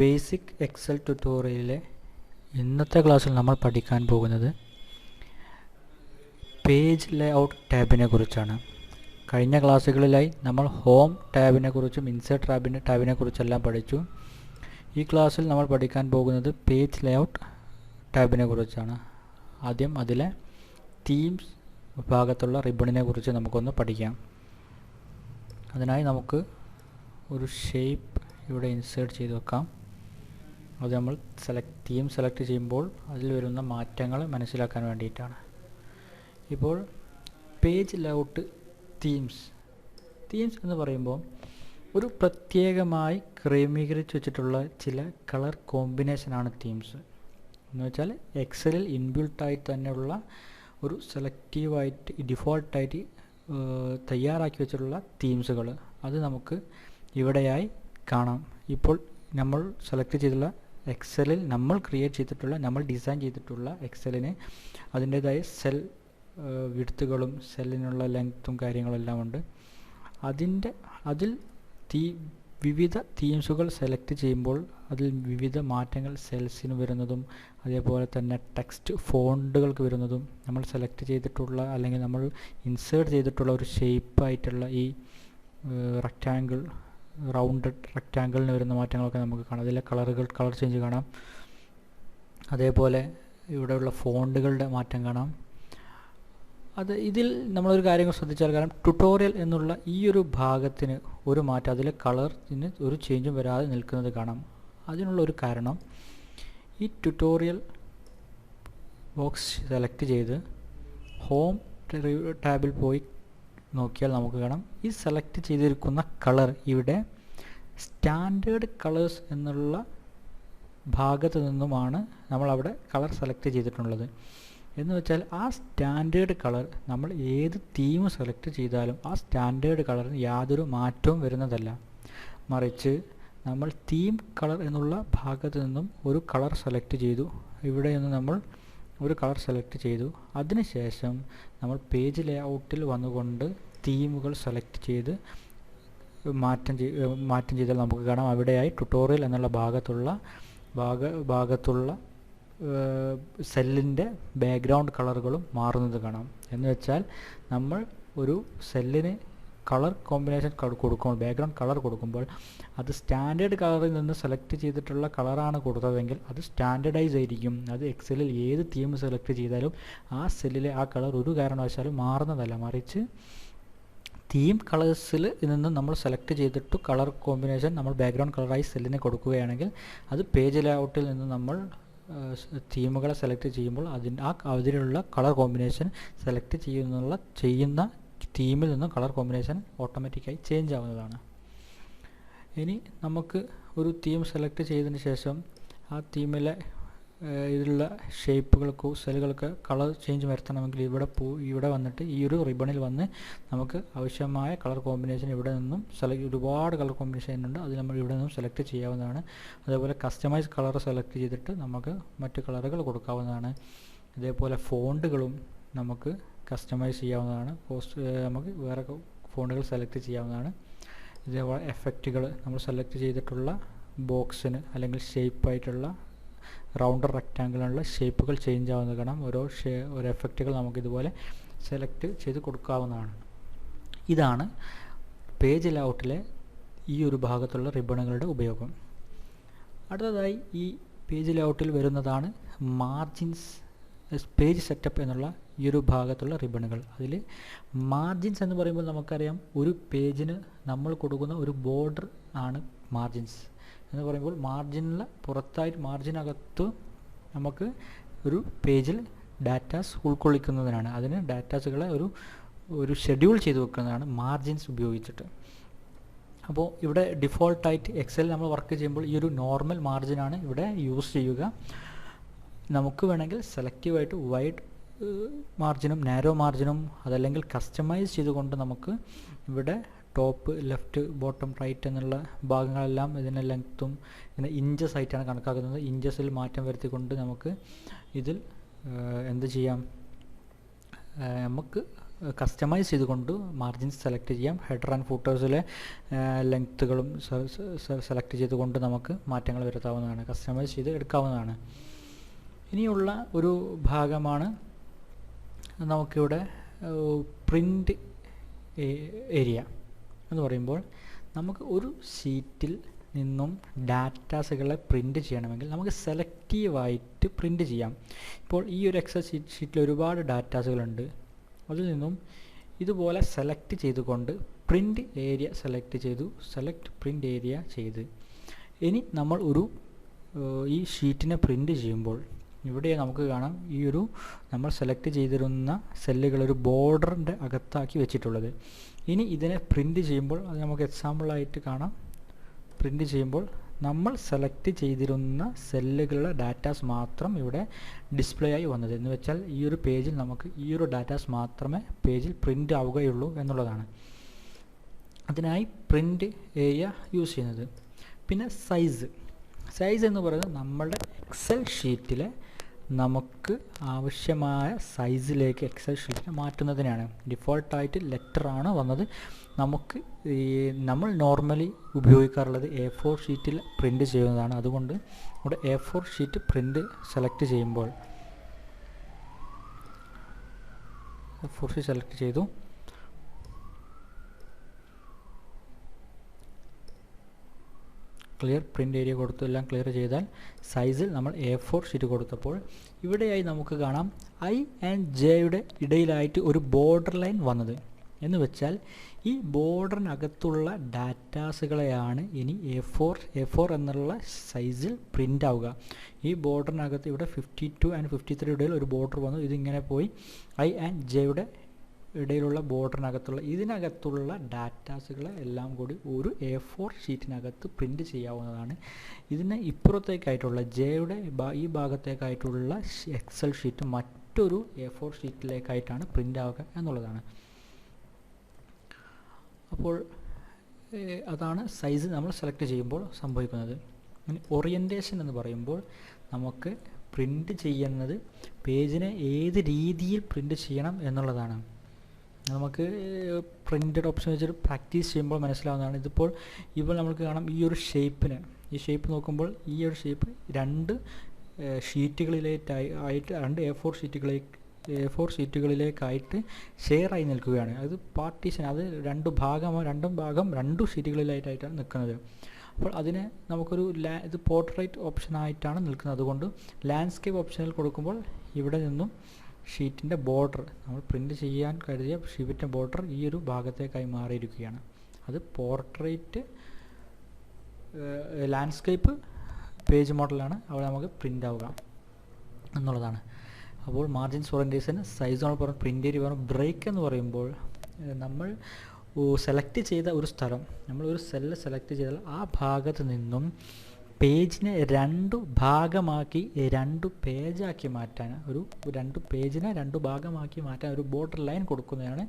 Basic Excel ട്യൂട്ടോറിയലിലെ ഇന്നത്തെ ക്ലാസ്സിൽ നമ്മൾ പഠിക്കാൻ പോകുന്നത് പേജ് ലേഔട്ട് ടാബിനെ കുറിച്ചാണ്. കഴിഞ്ഞ ക്ലാസ്സുകളിലായി നമ്മൾ ഹോം ടാബിനെ കുറിച്ചും ഇൻസേർട്ട് ടാബിനെ കുറിച്ചെല്ലാം പഠിച്ചു. ഈ ക്ലാസ്സിൽ നമ്മൾ പഠിക്കാൻ പോകുന്നത് പേജ് ലേഔട്ട് ടാബിനെ കുറിച്ചാണ്. ആദ്യം അതിലെ തീംസ് വിഭാഗത്തുള്ള റിബണിനെ കുറിച്ച് നമുക്കൊന്ന് പഠിക്കാം. അതിനായി നമുക്ക് ഒരു ഷേപ്പ് ഇവിടെ ഇൻസേർട്ട് ചെയ്ത് വെക്കാം. അത് നമ്മൾ തീം സെലക്ട് ചെയ്യുമ്പോൾ അതിൽ വരുന്ന മാറ്റങ്ങൾ മനസ്സിലാക്കാൻ വേണ്ടിയിട്ടാണ്. ഇപ്പോൾ പേജ് ലേഔട്ട് തീംസ് എന്ന് പറയുമ്പോൾ ഒരു പ്രത്യേകമായി ക്രമീകരിച്ച് വെച്ചിട്ടുള്ള ചില കളർ കോമ്പിനേഷനാണ് തീംസ് എന്ന് വെച്ചാൽ എക്സലിൽ ഇൻബിൽട്ടായി തന്നെയുള്ള ഒരു സെലക്റ്റീവായിട്ട് ഡിഫോൾട്ടായിട്ട് തയ്യാറാക്കി വെച്ചിട്ടുള്ള തീംസുകൾ അത് നമുക്ക് ഇവിടെയായി കാണാം. ഇപ്പോൾ നമ്മൾ സെലക്ട് ചെയ്തിട്ടുള്ള എക്സലിൽ നമ്മൾ ക്രിയേറ്റ് ചെയ്തിട്ടുള്ള നമ്മൾ ഡിസൈൻ ചെയ്തിട്ടുള്ള എക്സലിന് അതിൻ്റേതായ സെൽ വിഡ്ത്തുകളും സെല്ലിനുള്ള ലെങ്ത്തും കാര്യങ്ങളെല്ലാം ഉണ്ട്. അതിൽ വിവിധ തീംസുകൾ സെലക്ട് ചെയ്യുമ്പോൾ അതിൽ വിവിധ മാറ്റങ്ങൾ സെൽസിന് വരുന്നതും അതേപോലെ തന്നെ ടെക്സ്റ്റ് ഫോണ്ടുകൾക്ക് വരുന്നതും നമ്മൾ സെലക്ട് ചെയ്തിട്ടുള്ള അല്ലെങ്കിൽ നമ്മൾ ഇൻസേർട്ട് ചെയ്തിട്ടുള്ള ഒരു ഷേപ്പായിട്ടുള്ള ഈ റെക്റ്റാങ്കിൾ റൗണ്ടഡ് റെക്റ്റാങ്കിളിന് വരുന്ന മാറ്റങ്ങളൊക്കെ നമുക്ക് കാണാം. അതിലെ കളർ ചേഞ്ച് കാണാം. അതേപോലെ ഇവിടെയുള്ള ഫോണ്ടുകളുടെ മാറ്റം കാണാം. ഇതിൽ നമ്മളൊരു കാര്യം ശ്രദ്ധിച്ചാൽ കാരണം ട്യൂട്ടോറിയൽ എന്നുള്ള ഈ ഒരു ഭാഗത്തിന് ഒരു മാറ്റം അതിലെ കളറിന് ഒരു ചേഞ്ചും വരാതെ നിൽക്കുന്നത് കാണാം. അതിനുള്ളൊരു കാരണം ഈ ട്യൂട്ടോറിയൽ ബോക്സ് സെലക്ട് ചെയ്ത് ഹോം ടാബിൽ പോയി നോക്കിയാൽ നമുക്ക് കാണാം ഈ സെലക്ട് ചെയ്തിരിക്കുന്ന കളർ ഇവിടെ സ്റ്റാൻഡേർഡ് കളേഴ്സ് എന്നുള്ള ഭാഗത്ത് നിന്നുമാണ് നമ്മളവിടെ കളർ സെലക്ട് ചെയ്തിട്ടുള്ളത്. എന്ന് വെച്ചാൽ ആ സ്റ്റാൻഡേർഡ് കളർ നമ്മൾ ഏത് തീം സെലക്ട് ചെയ്താലും ആ സ്റ്റാൻഡേർഡ് കളറിന് യാതൊരു മാറ്റവും വരുന്നതല്ല. മറിച്ച് നമ്മൾ തീം കളർ എന്നുള്ള ഭാഗത്ത് നിന്നും ഒരു കളർ സെലക്ട് ചെയ്തു. ഇവിടെ നിന്ന് നമ്മൾ ഒരു കളർ സെലക്ട് ചെയ്തു. അതിനുശേഷം നമ്മൾ പേജ് ലേഔട്ടിൽ വന്നുകൊണ്ട് തീമുകൾ സെലക്ട് ചെയ്ത് മാറ്റം ചെയ്താൽ നമുക്ക് കാണാം അവിടെയായി ട്യൂട്ടോറിയൽ എന്നുള്ള ഭാഗത്തുള്ള സെല്ലിൻ്റെ ബാക്ക്ഗ്രൗണ്ട് കളറുകളും മാറുന്നത് കാണാം. എന്ന് വെച്ചാൽ നമ്മൾ ഒരു സെല്ലിന് കളർ കോമ്പിനേഷൻ കൊടുക്കുമ്പോൾ ബാക്ക്ഗ്രൗണ്ട് കളർ കൊടുക്കുമ്പോൾ അത് സ്റ്റാൻഡേർഡ് കളറിൽ നിന്ന് സെലക്ട് ചെയ്തിട്ടുള്ള കളറാണ് കൊടുത്തതെങ്കിൽ അത് സ്റ്റാൻഡേർഡൈസ് ആയിരിക്കും. അത് എക്സലിൽ ഏത് തീം സെലക്ട് ചെയ്താലും ആ സെല്ലിലെ ആ കളർ ഒരു കാരണവശാലും മാറുന്നതല്ല. മറിച്ച് തീം കളേഴ്സിൽ നിന്ന് നമ്മൾ സെലക്ട് ചെയ്തിട്ട് കളർ കോമ്പിനേഷൻ നമ്മൾ ബാക്ക്ഗ്രൗണ്ട് കളറായി സെല്ലിന് കൊടുക്കുകയാണെങ്കിൽ അത് പേജ് ലേഔട്ടിൽ നിന്ന് നമ്മൾ തീമുകളെ സെലക്ട് ചെയ്യുമ്പോൾ അതിലുള്ള കളർ കോമ്പിനേഷൻ സെലക്ട് ചെയ്യുന്ന തീമിൽ നിന്നും കളർ കോമ്പിനേഷൻ ഓട്ടോമാറ്റിക്കായി ചേഞ്ച് ആവുന്നതാണ്. ഇനി നമുക്ക് ഒരു തീം സെലക്ട് ചെയ്തതിന് ശേഷം ആ തീമിലെ ഇതിലുള്ള ഷേപ്പുകൾക്കോ സെല്ലുകൾക്ക് കളർ ചേഞ്ച് വരുത്തണമെങ്കിൽ ഇവിടെ വന്നിട്ട് ഈ ഒരു റിബണിൽ വന്ന് നമുക്ക് ആവശ്യമായ കളർ കോമ്പിനേഷൻ ഇവിടെ നിന്നും ഒരുപാട് കളർ കോമ്പിനേഷൻ ഉണ്ട്. അത് നമ്മൾ ഇവിടെ നിന്നും സെലക്ട് ചെയ്യാവുന്നതാണ്. അതേപോലെ കസ്റ്റമൈസ് കളർ സെലക്ട് ചെയ്തിട്ട് നമുക്ക് മറ്റ് കളറുകൾ കൊടുക്കാവുന്നതാണ്. അതേപോലെ ഫോണ്ടുകളും നമുക്ക് കസ്റ്റമൈസ് ചെയ്യാവുന്നതാണ്. നമുക്ക് വേറെ ഫോണ്ടുകൾ സെലക്ട് ചെയ്യാവുന്നതാണ്. ഇതേപോലെ എഫക്റ്റുകൾ നമ്മൾ സെലക്ട് ചെയ്തിട്ടുള്ള ബോക്സിന് അല്ലെങ്കിൽ ഷേപ്പായിട്ടുള്ള റൗണ്ടർ റെക്റ്റാങ്കിളിനുള്ള ഷേപ്പുകൾ ചേഞ്ച് ആവുന്നത് കാണാം. ഓരോ എഫക്റ്റുകൾ നമുക്കിതുപോലെ സെലക്ട് ചെയ്ത് കൊടുക്കാവുന്നതാണ്. ഇതാണ് പേജ് ലേഔട്ടിലെ ഈ ഒരു ഭാഗത്തുള്ള റിബണുകളുടെ ഉപയോഗം. അടുത്തതായി ഈ പേജ് ലേഔട്ടിൽ വരുന്നതാണ് മാർജിൻസ് പേജ് സെറ്റപ്പ് എന്നുള്ള ഈ ഒരു ഭാഗത്തുള്ള റിബണുകൾ. അതിൽ മാർജിൻസ് എന്ന് പറയുമ്പോൾ നമുക്കറിയാം ഒരു പേജിന് നമ്മൾ കൊടുക്കുന്ന ഒരു ബോർഡർ ആണ് മാർജിൻസ് എന്ന് പറയുമ്പോൾ മാർജിനകത്ത് നമുക്ക് ഒരു പേജിൽ ഡാറ്റാസ് ഉൾക്കൊള്ളിക്കുന്നതിനാണ്. അതിന് ഡാറ്റാസുകളെ ഒരു ഷെഡ്യൂൾ ചെയ്ത് വെക്കുന്നതാണ് മാർജിൻസ് ഉപയോഗിച്ചിട്ട്. അപ്പോൾ ഇവിടെ ഡിഫോൾട്ടായിട്ട് എക്സൽ നമ്മൾ വർക്ക് ചെയ്യുമ്പോൾ ഈ ഒരു നോർമൽ മാർജിനാണ് ഇവിടെ യൂസ് ചെയ്യുക. നമുക്ക് വേണമെങ്കിൽ സെലക്റ്റീവായിട്ട് വൈഡ് മാർജിനും നാരോ മാർജിനും അതല്ലെങ്കിൽ കസ്റ്റമൈസ് ചെയ്തുകൊണ്ട് നമുക്ക് ഇവിടെ ടോപ്പ് ലെഫ്റ്റ് ബോട്ടം റൈറ്റ് എന്നുള്ള ഭാഗങ്ങളെല്ലാം ഇതിൻ്റെ ലെങ്ത്തും ഇതിനെ ഇഞ്ചസ് ആയിട്ടാണ് കണക്കാക്കുന്നത്. ഇഞ്ചസിൽ മാറ്റം വരുത്തിക്കൊണ്ട് നമുക്ക് ഇതിൽ എന്ത് ചെയ്യാം, നമുക്ക് കസ്റ്റമൈസ് ചെയ്തുകൊണ്ട് മാർജിൻസ് സെലക്ട് ചെയ്യാം. ഹെഡർ ആൻഡ് ഫൂട്ടേഴ്സിലെ ലെങ്ത്തുകളും സെലക്ട് ചെയ്തുകൊണ്ട് നമുക്ക് മാറ്റങ്ങൾ വരുത്താവുന്നതാണ്, കസ്റ്റമൈസ് ചെയ്ത് എടുക്കാവുന്നതാണ്. ഇനിയുള്ള ഒരു ഭാഗമാണ് നമുക്കിവിടെ പ്രിൻ്റ് ഏരിയ എന്ന് പറയുമ്പോൾ നമുക്ക് ഒരു ഷീറ്റിൽ നിന്നും ഡാറ്റാസുകളെ പ്രിൻ്റ് ചെയ്യണമെങ്കിൽ നമുക്ക് സെലക്റ്റീവായിട്ട് പ്രിൻ്റ് ചെയ്യാം. ഇപ്പോൾ ഈ ഒരു എക്സൽ ഷീറ്റിൽ ഒരുപാട് ഡാറ്റാസുകളുണ്ട്. അതിൽ നിന്നും ഇതുപോലെ സെലക്ട് ചെയ്തുകൊണ്ട് പ്രിൻ്റ് ഏരിയ സെലക്ട് ചെയ്തു, സെലക്ട് പ്രിൻ്റ് ഏരിയ ചെയ്ത് ഇനി നമ്മൾ ഈ ഷീറ്റിനെ പ്രിൻ്റ് ചെയ്യുമ്പോൾ ഇവിടെ നമുക്ക് കാണാം ഈ ഒരു നമ്മൾ സെലക്ട് ചെയ്തിരുന്ന സെല്ലുകൾ ഒരു ബോർഡറിൻ്റെ അകത്താക്കി വെച്ചിട്ടുള്ളത്. ഇനി ഇതിനെ പ്രിൻ്റ് ചെയ്യുമ്പോൾ അത് നമുക്ക് എക്സാമ്പിളായിട്ട് കാണാം. പ്രിൻ്റ് ചെയ്യുമ്പോൾ നമ്മൾ സെലക്ട് ചെയ്തിരുന്ന സെല്ലുകളുടെ ഡാറ്റാസ് മാത്രം ഇവിടെ ഡിസ്പ്ലേ ആയി വന്നത്. എന്ന് വെച്ചാൽ ഈ ഒരു പേജിൽ നമുക്ക് ഈ ഒരു ഡാറ്റാസ് മാത്രമേ പേജിൽ പ്രിൻ്റ് ആവുകയുള്ളൂ എന്നുള്ളതാണ്. അതിനായി പ്രിൻ്റ് ഏരിയ യൂസ് ചെയ്യുന്നത്. പിന്നെ സൈസ് എന്ന് പറയുന്നത് നമ്മുടെ എക്സൽ ഷീറ്റിലെ നമുക്ക് ആവശ്യമായ സൈസിലേക്ക് എക്സൽ ഷീറ്റിനെ മാറ്റുന്നതിനാണ്. ഡിഫോൾട്ടായിട്ട് ലെറ്ററാണ് വന്നത്. നമുക്ക് നമ്മൾ നോർമലി ഉപയോഗിക്കാറുള്ളത് A4 ഷീറ്റിൽ പ്രിൻ്റ് ചെയ്യുന്നതാണ്. അതുകൊണ്ട് ഇവിടെ A4 ഷീറ്റ് പ്രിൻ്റ് സെലക്ട് ചെയ്യുമ്പോൾ A4 ഷീറ്റ് സെലക്ട് ചെയ്തു. ക്ലിയർ പ്രിൻ്റ് ഏരിയ കൊടുത്തു. എല്ലാം ക്ലിയർ ചെയ്താൽ സൈസിൽ നമ്മൾ A4 ഷീറ്റ് കൊടുത്തപ്പോൾ ഇവിടെയായി നമുക്ക് കാണാം I and Jയുടെ ഇടയിലായിട്ട് ഒരു ബോർഡർ ലൈൻ വന്നത്. എന്ന് വെച്ചാൽ ഈ ബോർഡറിനകത്തുള്ള ഡാറ്റാസുകളെയാണ് ഇനി A4 എന്നുള്ള സൈസിൽ പ്രിൻ്റ് ആവുക. ഈ ബോർഡറിനകത്ത് ഇവിടെ 52 and 53 ഇടയിൽ ഒരു ബോർഡർ വന്നു. ഇതിങ്ങനെ പോയി I and Jയുടെ ഇടയിലുള്ള ഇതിനകത്തുള്ള ഡാറ്റാസുകളെ എല്ലാം കൂടി ഒരു A4 ഷീറ്റിനകത്ത് പ്രിൻ്റ് ചെയ്യാവുന്നതാണ്. ഇതിന് ഇപ്പുറത്തേക്കായിട്ടുള്ള ജെയുടെ ഈ ഭാഗത്തേക്കായിട്ടുള്ള എക്സൽ ഷീറ്റ് മറ്റൊരു A4 ഷീറ്റിലേക്കായിട്ടാണ് പ്രിൻ്റ് ആവുക എന്നുള്ളതാണ്. അപ്പോൾ അതാണ് സൈസ് നമ്മൾ സെലക്ട് ചെയ്യുമ്പോൾ സംഭവിക്കുന്നത്. ഓറിയൻറ്റേഷൻ എന്ന് പറയുമ്പോൾ നമുക്ക് പ്രിൻ്റ് ചെയ്യുന്നത് പേജിനെ ഏത് രീതിയിൽ പ്രിൻ്റ് ചെയ്യണം എന്നുള്ളതാണ്. നമുക്ക് പ്രിൻ്റഡ് ഓപ്ഷൻ വെച്ചിട്ട് പ്രാക്ടീസ് ചെയ്യുമ്പോൾ മനസ്സിലാവുന്നതാണ്. ഇപ്പോൾ നമുക്ക് കാണാം ഈ ഷേപ്പ് നോക്കുമ്പോൾ ഈ ഒരു ഷേപ്പ് രണ്ട് ഷീറ്റുകളിലേക്കായിട്ട് രണ്ട് A4 ഷീറ്റുകളിലേക്കായിട്ട് ഷെയർ ആയി നിൽക്കുകയാണ്. അത് പാർട്ടീഷൻ, അത് രണ്ട് ഷീറ്റുകളിലായിട്ടാണ് നിൽക്കുന്നത്. അപ്പോൾ അതിന് നമുക്കൊരു ഇത് പോർട്രേറ്റ് ഓപ്ഷനായിട്ടാണ് നിൽക്കുന്നത്. അതുകൊണ്ട് ലാൻഡ്സ്കേപ്പ് ഓപ്ഷനിൽ കൊടുക്കുമ്പോൾ ഇവിടെ നിന്നും ഷീറ്റിൻ്റെ ബോർഡർ നമ്മൾ പ്രിൻ്റ് ചെയ്യാൻ കരുതിയ ഷീറ്റിൻ്റെ ബോർഡർ ഈ ഒരു ഭാഗത്തേക്കായി മാറിയിരിക്കുകയാണ്. അത് പോർട്രേറ്റ് ലാൻഡ്സ്കേപ്പ് പേജ് മോഡലാണ് അവിടെ നമുക്ക് പ്രിൻ്റ് ആവുക എന്നുള്ളതാണ്. അപ്പോൾ മാർജിൻസ് ഓറിയൻറ്റേഷൻ, സൈസ് നമ്മൾ പറഞ്ഞു, പ്രിൻ്റ് ഏരിയ പറഞ്ഞു. ബ്രേക്ക് എന്ന് പറയുമ്പോൾ നമ്മൾ സെലക്ട് ചെയ്ത ഒരു സ്ഥലം, നമ്മൾ ഒരു സെല്ല് സെലക്ട് ചെയ്താൽ ആ ഭാഗത്ത് നിന്നും പേജിനെ രണ്ട് ഭാഗമാക്കി രണ്ട് പേജാക്കി മാറ്റാൻ പേജിനെ രണ്ട് ഭാഗമാക്കി മാറ്റാൻ ഒരു ബോർഡർ ലൈൻ കൊടുക്കുന്നതാണ്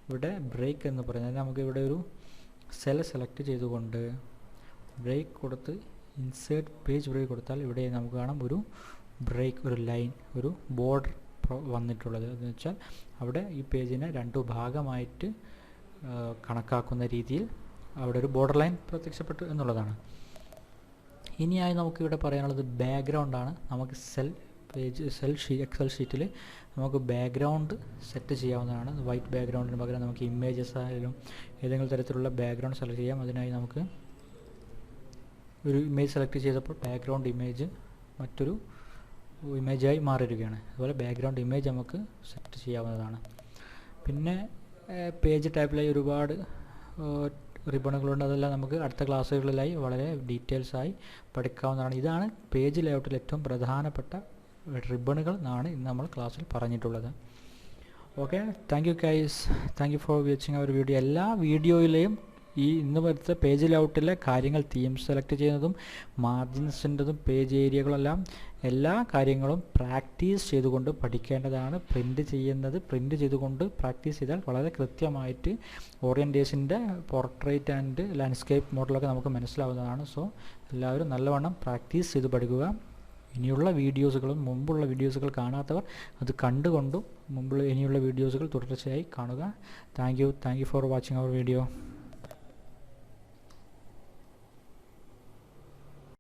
ഇവിടെ ബ്രേക്ക് എന്ന് പറയുന്നത്. നമുക്ക് ഇവിടെ ഒരു സെൽ സെലക്ട് ചെയ്തുകൊണ്ട് ബ്രേക്ക് കൊടുത്ത് ഇൻസേർട്ട് പേജ് ബ്രേക്ക് കൊടുത്താൽ ഇവിടെ നമുക്ക് കാണാം ഒരു ബ്രേക്ക്, ഒരു ലൈൻ, ഒരു ബോർഡർ വന്നിട്ടുള്ളത്. എന്ന് വെച്ചാൽ അവിടെ ഈ പേജിനെ രണ്ട് ഭാഗമായിട്ട് കണക്കാക്കുന്ന രീതിയിൽ അവിടെ ഒരു ബോർഡർ ലൈൻ പ്രത്യക്ഷപ്പെട്ടു എന്നുള്ളതാണ്. ഇനിയായി നമുക്കിവിടെ പറയാനുള്ളത് ബാക്ക്ഗ്രൗണ്ടാണ്. നമുക്ക് എക്സൽ ഷീറ്റിൽ നമുക്ക് ബാക്ക്ഗ്രൗണ്ട് സെറ്റ് ചെയ്യാവുന്നതാണ്. വൈറ്റ് ബാക്ക്ഗ്രൗണ്ടിന് പകരം നമുക്ക് ഇമേജസ് ആയാലും ഏതെങ്കിലും തരത്തിലുള്ള ബാക്ക്ഗ്രൗണ്ട് സെലക്ട് ചെയ്യാം. അതിനായി നമുക്ക് ഒരു ഇമേജ് സെലക്ട് ചെയ്തപ്പോൾ ബാക്ക്ഗ്രൗണ്ട് ഇമേജ് മറ്റൊരു ഇമേജായി മാറിയിരിക്കുകയാണ്. അതുപോലെ ബാക്ക്ഗ്രൗണ്ട് ഇമേജ് നമുക്ക് സെറ്റ് ചെയ്യാവുന്നതാണ്. പിന്നെ പേജ് ടൈപ്പിലായി ഒരുപാട് റിബണുകളുണ്ട്. അതെല്ലാം നമുക്ക് അടുത്ത ക്ലാസ്സുകളിലായി വളരെ ഡീറ്റെയിൽസായി പഠിക്കാവുന്നതാണ്. ഇതാണ് പേജ് ലേഔട്ടിൽ ഏറ്റവും പ്രധാനപ്പെട്ട റിബണുകൾ എന്നാണ് ഇന്ന് നമ്മൾ ക്ലാസ്സിൽ പറഞ്ഞിട്ടുള്ളത്. Okay, thank you guys, thank you for watching our video. എല്ലാ വീഡിയോയിലെയും ഇന്ന് വരുത്ത പേജ് ലേഔട്ടിലെ കാര്യങ്ങൾ, തീംസ് സെലക്ട് ചെയ്യുന്നതും മാർജിൻസിൻ്റെതും പേജ് ഏരിയകളെല്ലാം എല്ലാ കാര്യങ്ങളും പ്രാക്ടീസ് ചെയ്തുകൊണ്ട് പഠിക്കേണ്ടതാണ്. പ്രിൻ്റ് ചെയ്തുകൊണ്ട് പ്രാക്ടീസ് ചെയ്താൽ വളരെ കൃത്യമായിട്ട് ഓറിയൻറ്റേഷൻ്റെ പോർട്രേറ്റ് ആൻഡ് ലാൻഡ്സ്കേപ്പ് മോഡലൊക്കെ നമുക്ക് മനസ്സിലാവുന്നതാണ്. സോ എല്ലാവരും നല്ലവണ്ണം പ്രാക്ടീസ് ചെയ്ത് പഠിക്കുക. ഇനിയുള്ള വീഡിയോസുകളും മുമ്പുള്ള വീഡിയോസുകൾ കാണാത്തവർ അത് കണ്ടുകൊണ്ടും ഇനിയുള്ള വീഡിയോസുകൾ തുടർച്ചയായി കാണുക. Thank you for watching our video.